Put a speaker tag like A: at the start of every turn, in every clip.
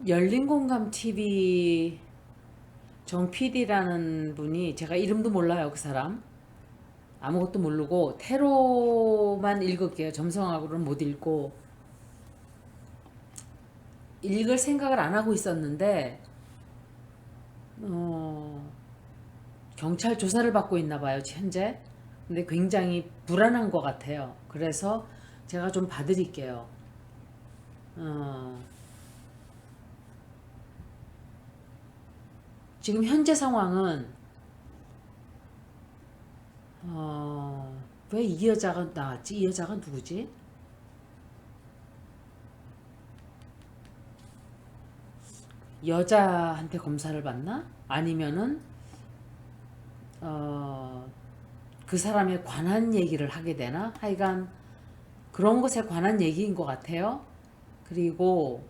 A: 열린공감 TV 정 PD라는 분이, 제가 이름도 몰라요, 그 사람. 아무것도 모르고 테로만 읽을게요. 점성학으로는 못 읽고. 읽을 생각을 안 하고 있었는데 어, 경찰 조사를 받고 있나 봐요, 현재. 근데 굉장히 불안한 것 같아요. 그래서 제가 좀 봐드릴게요. 어, 지금 현재 상황은 왜 이 여자가 나왔지? 이 여자가 누구지? 여자한테 검사를 받나? 아니면은 어, 그 사람에 관한 얘기를 하게 되나? 하여간 그런 것에 관한 얘기인 것 같아요. 그리고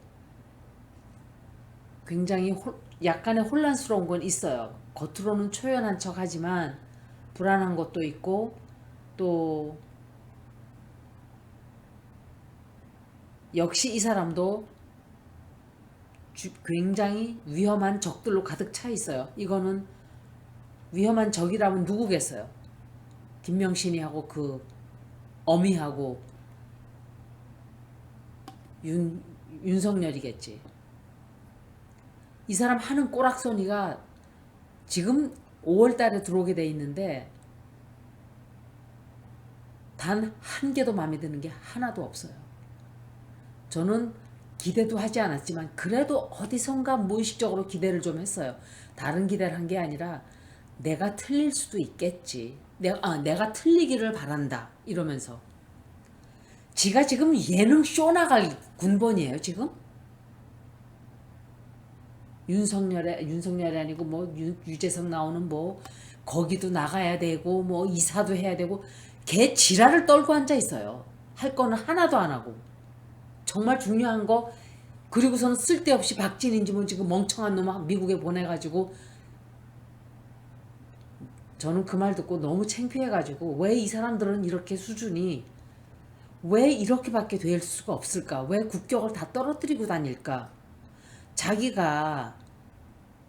A: 굉장히 약간의 혼란스러운 건 있어요. 겉으로는 초연한 척 하지만 불안한 것도 있고, 또 역시 이 사람도 굉장히 위험한 적들로 가득 차 있어요. 이거는 위험한 적이라면 누구겠어요? 김명신이하고 그 어미하고 윤, 윤석열이겠지. 이 사람 하는 꼬락서니가 지금 5월 달에 들어오게 돼 있는데 단 한 개도 마음에 드는 게 하나도 없어요. 저는 기대도 하지 않았지만 그래도 어디선가 무의식적으로 기대를 좀 했어요. 다른 기대를 한 게 아니라 내가 틀릴 수도 있겠지. 내가 틀리기를 바란다. 이러면서. 지가 지금 예능 쇼 나갈 군번이에요, 지금? 윤석열이 아니고 뭐 유재석 나오는 뭐 거기도 나가야 되고 뭐 이사도 해야 되고 개 지랄을 떨고 앉아 있어요. 할 거는 하나도 안 하고. 정말 중요한 거, 그리고서는 쓸데없이 박진인지 뭐 지금 멍청한 놈 미국에 보내가지고, 저는 그 말 듣고 너무 창피해가지고, 왜 이 사람들은 이렇게 수준이 왜 이렇게밖에 될 수가 없을까? 왜 국격을 다 떨어뜨리고 다닐까? 자기가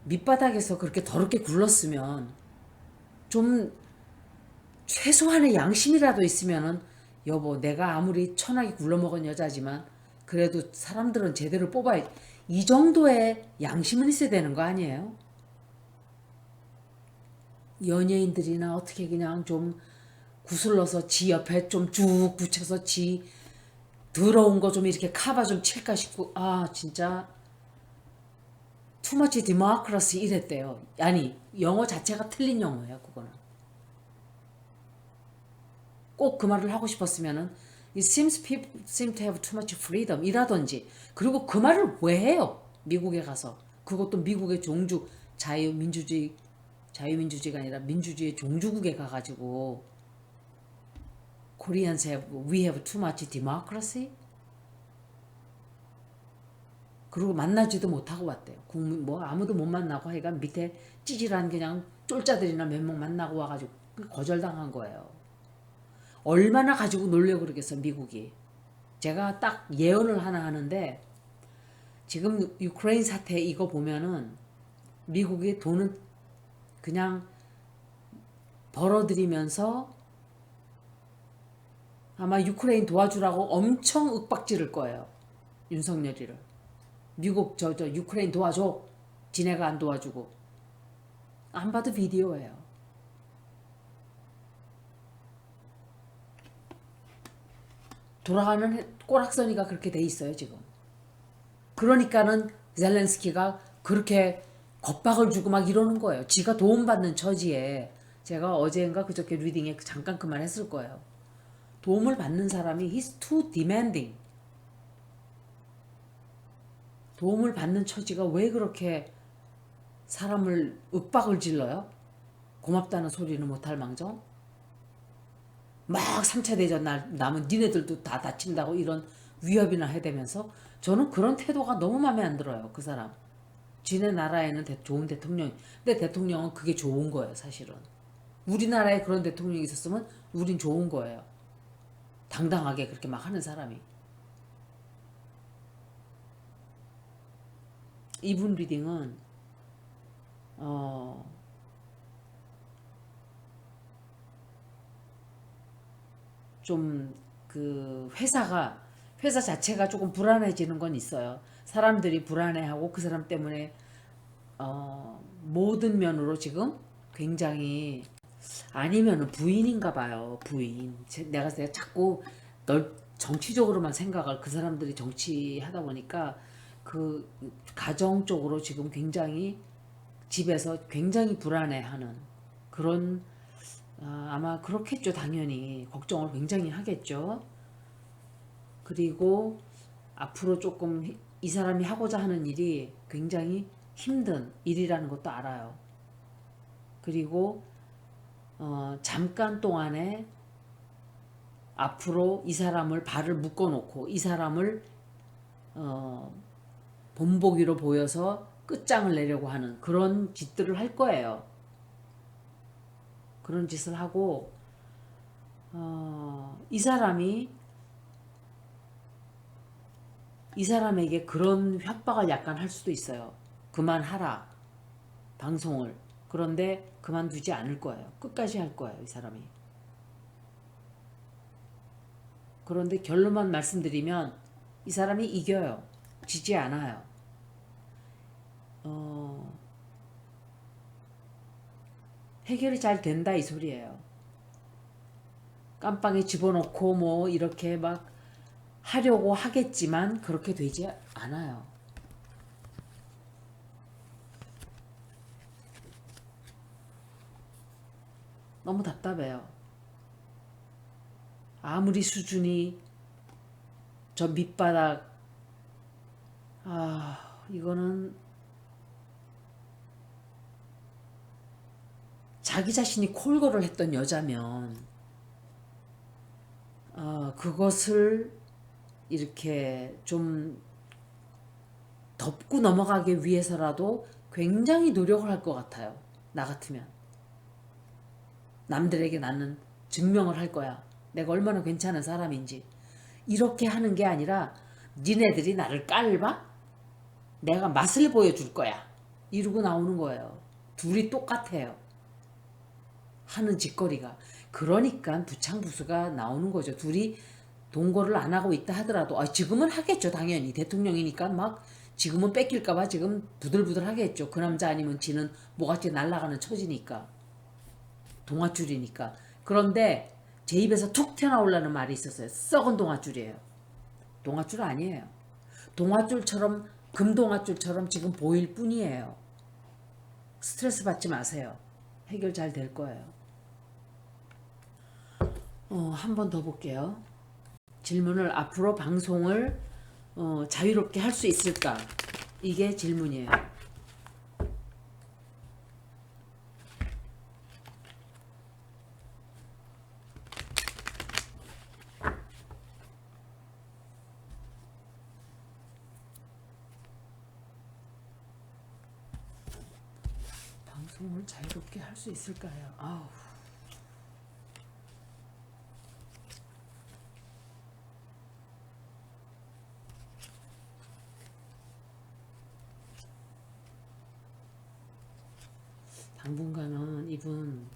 A: 밑바닥에서 그렇게 더럽게 굴렀으면 좀 최소한의 양심이라도 있으면은, 여보, 내가 아무리 천하게 굴러먹은 여자지만 그래도 사람들은 제대로 뽑아야, 이 정도의 양심은 있어야 되는 거 아니에요? 연예인들이나 어떻게 그냥 좀 구슬러서 지 옆에 좀 쭉 붙여서 지 더러운 거 좀 이렇게 카바 좀 칠까 싶고, 아 진짜 투머치 디모크라시 이랬대요. 아니, 영어 자체가 틀린 영어예요, 그거는. 꼭 그 말을 하고 싶었으면은 It seems people seem to have too much freedom 이라든지. 그리고 그 말을 왜 해요? 미국에 가서. 그것도 미국의 종주, 자유민주주의가 아니라 민주주의 종주국에 가가지고 Koreans have, we have too much democracy? 그리고 만나지도 못하고 왔대요. 국민 뭐 아무도 못 만나고, 하여간 밑에 찌질한 그냥 쫄자들이나 몇 명 만나고 와가지고 거절당한 거예요. 얼마나 가지고 놀려 그러겠어, 미국이. 제가 딱 예언을 하나 하는데, 지금 유크레인 사태 이거 보면은 미국이 돈은 그냥 벌어들이면서 아마 유크레인 도와주라고 엄청 윽박지를 거예요. 윤석열이를. 미국 저 유크레인 도와줘. 지네가 안 도와주고. 안 봐도 비디오예요. 돌아가는 꼬락서니가 그렇게 돼 있어요, 지금. 그러니까는 젤렌스키가 그렇게 겁박을 주고 막 이러는 거예요. 지가 도움받는 처지에. 제가 어제인가 그저께 리딩에 잠깐 그 말 했을 거예요. 도움을 받는 사람이 he's too demanding. 도움을 받는 처지가 왜 그렇게 사람을 윽박을 질러요? 고맙다는 소리는 못할 망정? 막 3차 대전 나면 니네들도 다 다친다고 이런 위협이나 해대면서, 저는 그런 태도가 너무 마음에 안 들어요, 그 사람. 지네 나라에는 좋은 대통령, 근데 대통령은 그게 좋은 거예요, 사실은. 우리나라에 그런 대통령이 있었으면 우린 좋은 거예요. 당당하게 그렇게 막 하는 사람이. 이분 리딩은 어, 좀 그 회사 자체가 조금 불안해지는 건 있어요. 사람들이 불안해하고 그 사람 때문에 모든 면으로 지금 굉장히 아니면은 부인인가 봐요. 부인. 내가 자꾸 널 정치적으로만 생각할 그 사람들이 정치하다 보니까 그 가정 쪽으로 지금 굉장히 집에서 굉장히 불안해하는 그런 아마 그렇겠죠. 당연히 걱정을 굉장히 하겠죠. 그리고 앞으로 조금 이 사람이 하고자 하는 일이 굉장히 힘든 일이라는 것도 알아요. 그리고 잠깐 동안에 앞으로 이 사람을 발을 묶어놓고 이 사람을 어, 본보기로 보여서 끝장을 내려고 하는 그런 짓들을 할 거예요. 그런 짓을 하고 이 사람에게 그런 협박을 약간 할 수도 있어요. 그만하라 방송을. 그런데 그만두지 않을 거예요. 끝까지 할 거예요, 이 사람이. 그런데 결론만 말씀드리면 이 사람이 이겨요. 지지 않아요. 어, 해결이 잘 된다 이 소리예요. 깜빵에 집어넣고 뭐 이렇게 막 하려고 하겠지만 그렇게 되지 않아요. 너무 답답해요. 아무리 수준이 저 밑바닥, 이거는 자기 자신이 콜걸을 했던 여자면 그것을 이렇게 좀 덮고 넘어가기 위해서라도 굉장히 노력을 할 것 같아요. 나 같으면. 남들에게 나는 증명을 할 거야. 내가 얼마나 괜찮은 사람인지. 이렇게 하는 게 아니라 니네들이 나를 깔봐? 내가 맛을 보여줄 거야. 이러고 나오는 거예요. 둘이 똑같아요. 하는 짓거리가. 그러니까 부창부수가 나오는 거죠. 둘이 동거를 안 하고 있다 하더라도 지금은 하겠죠. 당연히 대통령이니까 막 지금은 뺏길까봐 지금 부들부들 하겠죠. 그 남자 아니면 지는 뭐같이 날아가는 처지니까. 동아줄이니까. 그런데 제 입에서 툭 튀어나오려는 말이 있었어요. 썩은 동아줄이에요. 동아줄 아니에요. 동아줄처럼 금동아줄처럼 지금 보일 뿐이에요. 스트레스 받지 마세요. 해결 잘 될 거예요. 한 번 더 볼게요. 질문을 앞으로 방송을 자유롭게 할 수 있을까? 이게 질문이에요. 방송을 자유롭게 할 수 있을까요? 아우. 당분간은 이분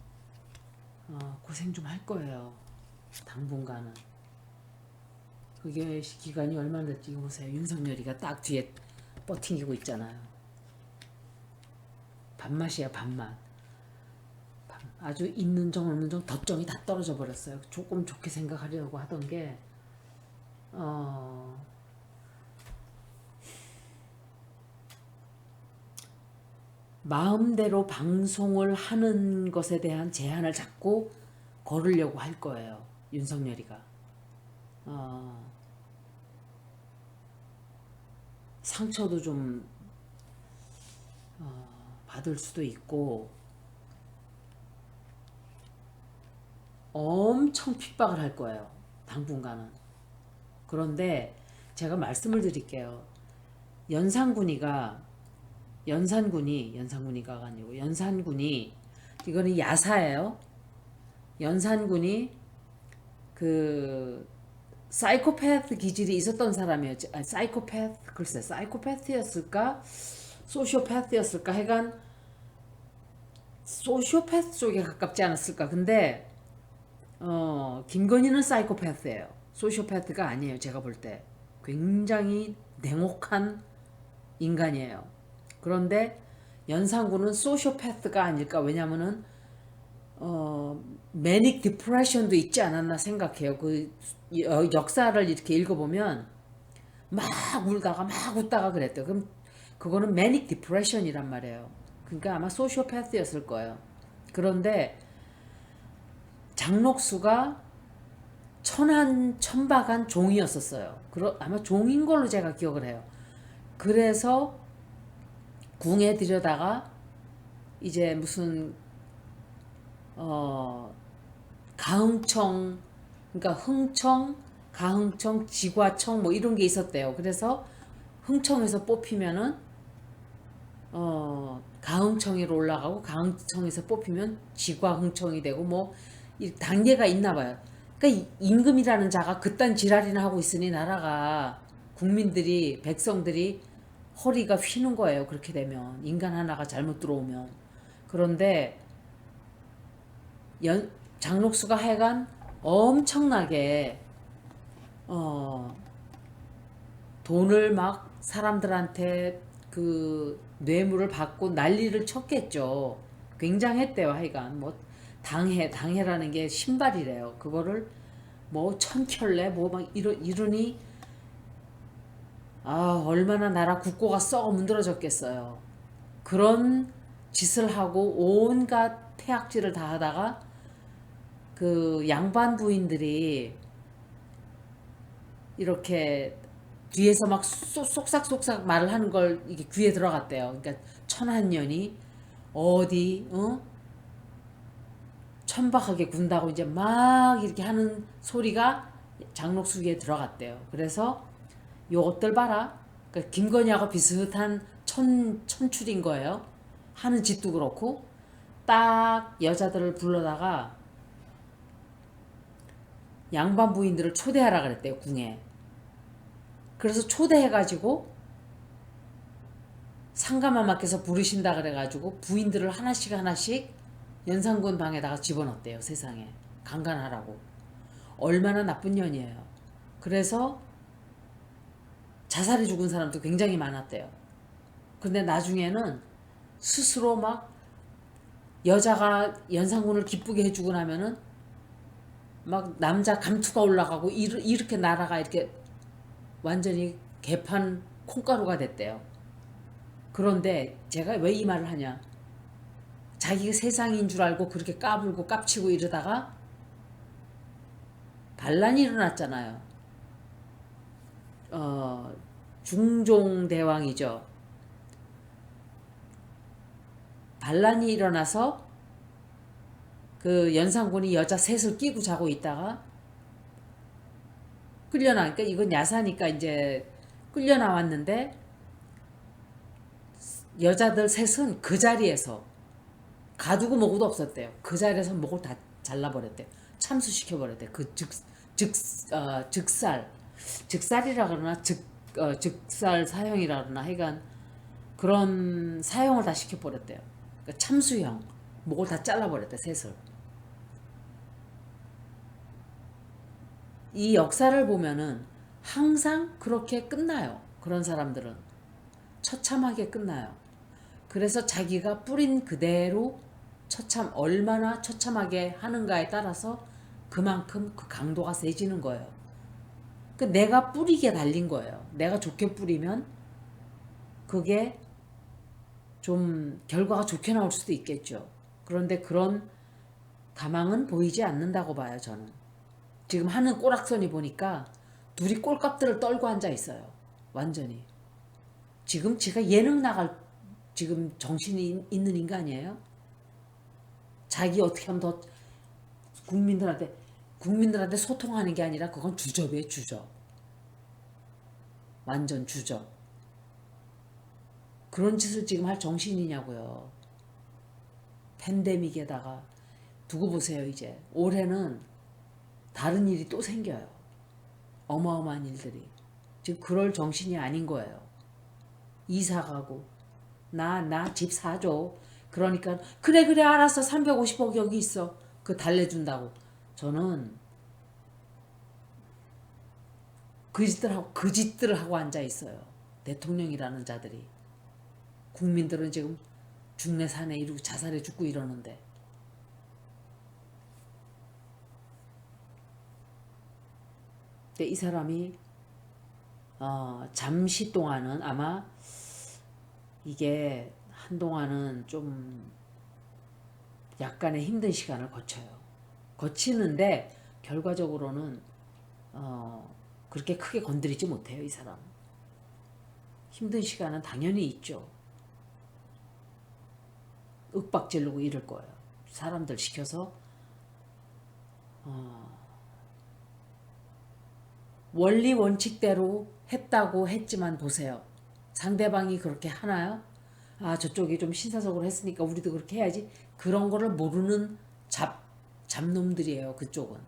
A: 고생 좀 할 거예요. 당분간은. 그게 기간이 얼마나 될지 보세요. 윤석열이가 딱 뒤에 버팅기고 있잖아요. 밥맛이야 밥맛. 아주 있는 정 없는 정 덧정이 다 떨어져 버렸어요. 조금 좋게 생각하려고 하던 게 마음대로 방송을 하는 것에 대한 제한을 자꾸 걸으려고 할 거예요. 윤석열이가. 상처도 좀 받을 수도 있고 엄청 핍박을 할 거예요. 당분간은. 그런데 제가 말씀을 드릴게요. 연산군이가 연산군이가 아니고 연산군이 이거는 야사예요. 연산군이 그 사이코패스 기질이 있었던 사람이었지. 사이코패스 글쎄 사이코패스였을까? 소시오패스였을까? 하여간 소시오패스 쪽에 가깝지 않았을까? 근데 김건희는 사이코패스예요. 소시오패스가 아니에요. 제가 볼 때 굉장히 냉혹한 인간이에요. 그런데 연상군은 소시오패스가 아닐까? 왜냐면은 매닉 디프레션도 있지 않았나 생각해요. 그 역사를 이렇게 읽어보면 막 울다가 막 웃다가 그랬대요. 그럼 그거는 매닉 디프레션이란 말이에요. 그러니까 아마 소시오패스였을 거예요. 그런데 장록수가 천박한 종이었었어요. 아마 종인 걸로 제가 기억을 해요. 그래서 궁에 들여다가 이제 무슨 가흥청, 그러니까 흥청, 가흥청, 지과청 뭐 이런 게 있었대요. 그래서 흥청에서 뽑히면은 가흥청으로 올라가고 가흥청에서 뽑히면 지과흥청이 되고 뭐 이 단계가 있나 봐요. 그러니까 임금이라는 자가 그딴 지랄이나 하고 있으니 나라가 국민들이 백성들이 허리가 휘는 거예요. 그렇게 되면 인간 하나가 잘못 들어오면. 그런데 장록수가 하여간 엄청나게 돈을 막 사람들한테 그 뇌물을 받고 난리를 쳤겠죠. 굉장했대요. 하여간 뭐 당해라는 게 신발이래요. 그거를 뭐 천켤레 뭐 막 이러니 얼마나 나라 국고가 썩어 문드러졌겠어요. 그런 짓을 하고 온갖 태악질을 다 하다가 그 양반 부인들이 이렇게 뒤에서 막 쏙싹쏙싹 말을 하는 걸 이게 귀에 들어갔대요. 그러니까 천한년이 어디 천박하게 군다고 이제 막 이렇게 하는 소리가 장록수 귀에 들어갔대요. 그래서 요것들 봐라. 그러니까 김건희하고 비슷한 천출인 거예요. 하는 짓도 그렇고 딱 여자들을 불러다가 양반 부인들을 초대하라 그랬대요. 궁에. 그래서 초대해가지고 상가마마께서 부르신다 그래가지고 부인들을 하나씩 하나씩 연산군 방에다가 집어넣었대요. 세상에. 강간하라고. 얼마나 나쁜 년이에요. 그래서 자살해 죽은 사람도 굉장히 많았대요. 근데 나중에는 스스로 막 여자가 연산군을 기쁘게 해주고 나면은 막 남자 감투가 올라가고 이렇게 나라가 이렇게 완전히 개판 콩가루가 됐대요. 그런데 제가 왜 이 말을 하냐? 자기가 세상인 줄 알고 그렇게 까불고 깝치고 이러다가 반란이 일어났잖아요. 중종대왕이죠. 반란이 일어나서 그 연산군이 여자 셋을 끼고 자고 있다가 끌려나니까 이건 야사니까 이제 끌려나왔는데 여자들 셋은 그 자리에서 가두고 먹고도 없었대요. 그 자리에서 목을 다 잘라버렸대요. 참수시켜버렸대요. 그 즉살이라 그러나 즉살 사형이라 그러나 하여간 그런 사형을 다 시켜버렸대요. 그러니까 참수형 목을 다 잘라버렸대 셋을. 이 역사를 보면은 항상 그렇게 끝나요. 그런 사람들은 처참하게 끝나요. 그래서 자기가 뿌린 그대로 얼마나 처참하게 하는가에 따라서 그만큼 그 강도가 세지는 거예요. 그 내가 뿌리게 달린 거예요. 내가 좋게 뿌리면 그게 좀 결과가 좋게 나올 수도 있겠죠. 그런데 그런 가망은 보이지 않는다고 봐요, 저는. 지금 하는 꼬락서니 보니까 둘이 꼴값들을 떨고 앉아 있어요. 완전히. 지금 제가 예능 나갈 지금 정신이 있는 인간이에요. 자기 어떻게 하면 더 국민들한테 소통하는 게 아니라 그건 주접이에요, 주접. 완전 주접. 그런 짓을 지금 할 정신이냐고요. 팬데믹에다가 두고 보세요. 이제 올해는 다른 일이 또 생겨요. 어마어마한 일들이. 지금 그럴 정신이 아닌 거예요. 이사 가고 나 집 사줘. 그러니까 그래 알았어. 350억 여기 있어. 그 달래준다고. 저는 그 짓들을 하고 앉아 있어요. 대통령이라는 자들이. 국민들은 지금 죽네 사네 이러고 자살해 죽고 이러는데. 근데 이 사람이 잠시 동안은 아마 이게 한동안은 좀 약간의 힘든 시간을 거쳐요. 거치는데 결과적으로는 그렇게 크게 건드리지 못해요. 이 사람. 힘든 시간은 당연히 있죠. 윽박지르고 이럴 거예요. 사람들 시켜서 원리 원칙대로 했다고 했지만 보세요. 상대방이 그렇게 하나요? 아, 저쪽이 좀 신사적으로 했으니까 우리도 그렇게 해야지. 그런 거를 모르는 잡놈들이에요. 그쪽은.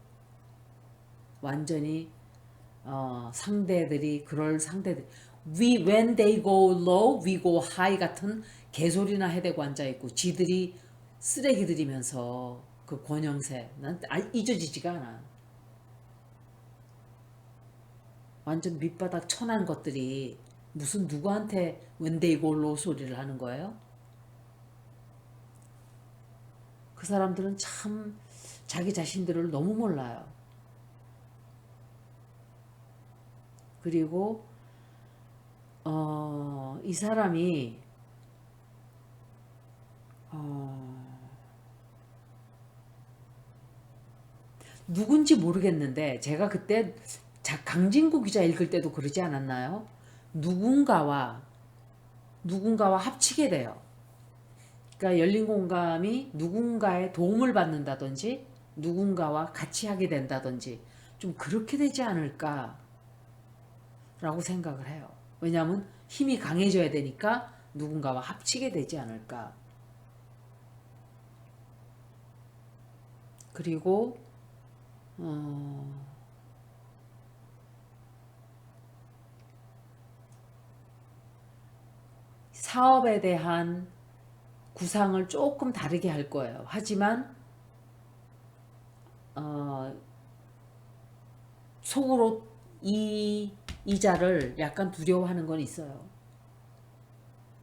A: 완전히 상대들이 그럴 상대들. When they go low, we go high 같은 개소리나 해대고 앉아있고 지들이 쓰레기들이면서 그 권영세 난 잊어지지가 않아. 완전 밑바닥 천한 것들이 무슨 누구한테 when they go low 소리를 하는 거예요? 그 사람들은 참 자기 자신들을 너무 몰라요. 그리고 이 사람이 누군지 모르겠는데 제가 그때 강진구 기자 읽을 때도 그러지 않았나요? 누군가와 합치게 돼요. 그러니까 열린 공감이 누군가의 도움을 받는다든지 누군가와 같이 하게 된다든지 좀 그렇게 되지 않을까라고 생각을 해요. 왜냐하면 힘이 강해져야 되니까 누군가와 합치게 되지 않을까. 그리고 사업에 대한 구상을 조금 다르게 할 거예요. 하지만 속으로 이 이자를 약간 두려워하는 건 있어요.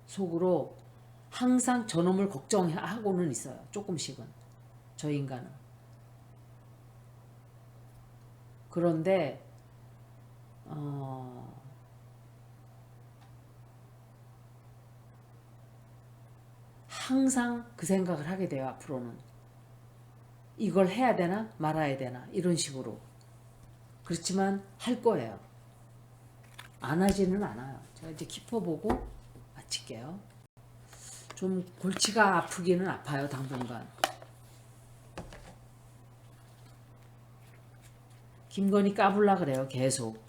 A: 속으로 항상 저놈을 걱정하고는 있어요. 조금씩은. 저 인간은. 그런데 항상 그 생각을 하게 돼요. 앞으로는. 이걸 해야 되나 말아야 되나 이런 식으로. 그렇지만 할 거예요. 안 하지는 않아요. 제가 이제 키퍼보고 마칠게요. 좀 골치가 아프기는 아파요. 당분간. 김건희 까불라 그래요. 계속.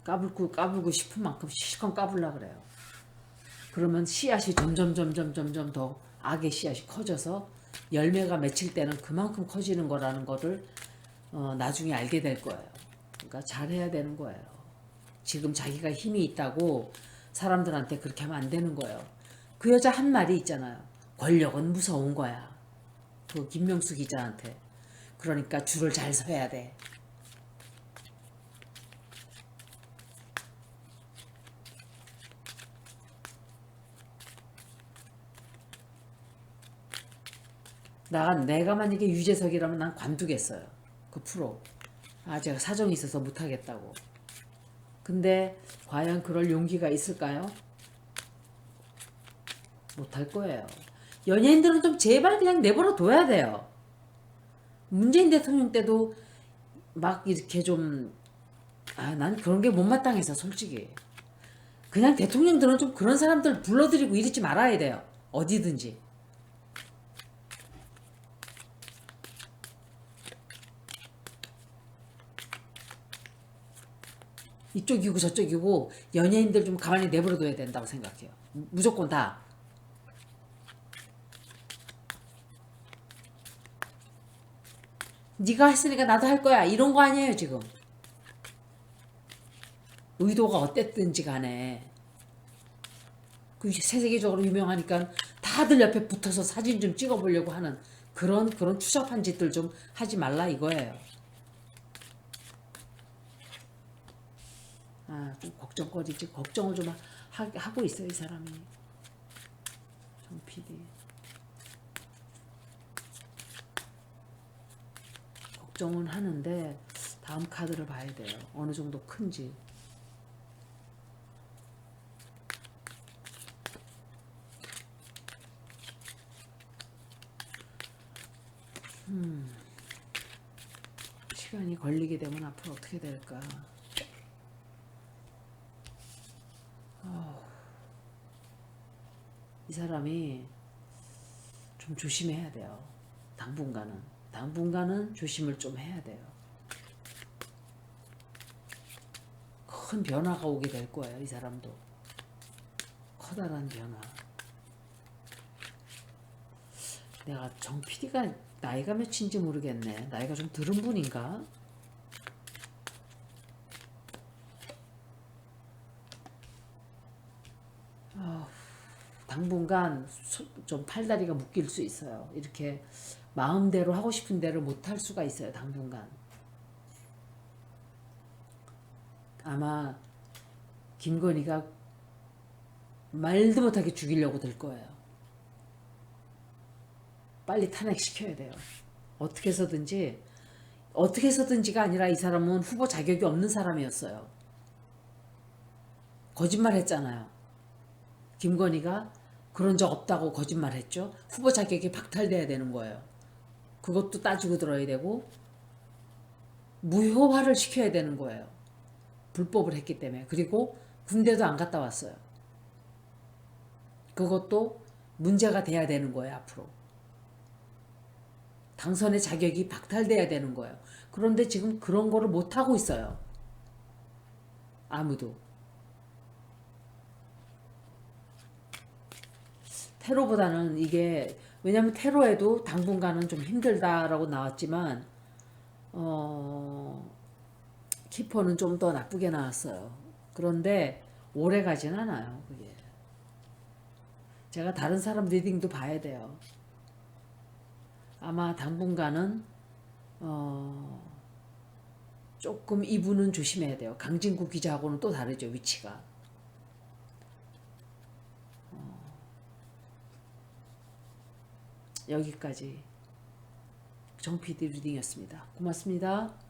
A: 까불고 싶은 만큼 실컷 까불라 그래요. 그러면 씨앗이 점점 더 악의 씨앗이 커져서 열매가 맺힐 때는 그만큼 커지는 거라는 거를 나중에 알게 될 거예요. 그러니까 잘해야 되는 거예요. 지금 자기가 힘이 있다고 사람들한테 그렇게 하면 안 되는 거예요. 그 여자 한 말이 있잖아요. 권력은 무서운 거야. 그 김명수 기자한테. 그러니까 줄을 잘 서야 돼. 내가 만약에 유재석이라면 난 관두겠어요. 그 프로. 제가 사정이 있어서 못하겠다고. 근데 과연 그럴 용기가 있을까요? 못할 거예요. 연예인들은 좀 제발 그냥 내버려 둬야 돼요. 문재인 대통령 때도 막 이렇게 좀, 난 그런 게 못마땅해서 솔직히. 그냥 대통령들은 좀 그런 사람들 불러들이고 이러지 말아야 돼요. 어디든지. 이쪽이고 저쪽이고 연예인들 좀 가만히 내버려둬야 된다고 생각해요. 무조건 다. 네가 했으니까 나도 할 거야 이런 거 아니에요 지금. 의도가 어땠든지 간에 그 세계적으로 유명하니까 다들 옆에 붙어서 사진 좀 찍어보려고 하는 그런 추잡한 짓들 좀 하지 말라 이거예요. 아, 좀 걱정거리지. 걱정을 좀 하고 있어요, 이 사람이. 정 PD. 걱정은 하는데 다음 카드를 봐야 돼요. 어느 정도 큰지. 시간이 걸리게 되면 앞으로 어떻게 될까? 이 사람이 좀 조심해야 돼요. 당분간은 조심을 좀 해야 돼요. 큰 변화가 오게 될 거예요. 이 사람도 커다란 변화. 내가 정 PD가 나이가 몇인지 모르겠네. 나이가 좀 들은 분인가? 당분간 좀 팔다리가 묶일 수 있어요. 이렇게 마음대로 하고 싶은 대로 못 할 수가 있어요. 당분간. 아마 김건희가 말도 못하게 죽이려고 들 거예요. 빨리 탄핵시켜야 돼요. 어떻게 해서든지가 아니라 이 사람은 후보 자격이 없는 사람이었어요. 거짓말 했잖아요. 김건희가 그런 적 없다고 거짓말했죠. 후보 자격이 박탈돼야 되는 거예요. 그것도 따지고 들어야 되고 무효화를 시켜야 되는 거예요. 불법을 했기 때문에. 그리고 군대도 안 갔다 왔어요. 그것도 문제가 돼야 되는 거예요. 앞으로. 당선의 자격이 박탈돼야 되는 거예요. 그런데 지금 그런 거를 못하고 있어요. 아무도. 테러보다는 이게 왜냐면 테러에도 당분간은 좀 힘들다라고 나왔지만 키퍼는 좀 더 나쁘게 나왔어요. 그런데 오래 가진 않아요. 그게. 제가 다른 사람 리딩도 봐야 돼요. 아마 당분간은 조금 이분은 조심해야 돼요. 강진구 기자하고는 또 다르죠. 위치가. 여기까지 정 PD 리딩이었습니다. 고맙습니다.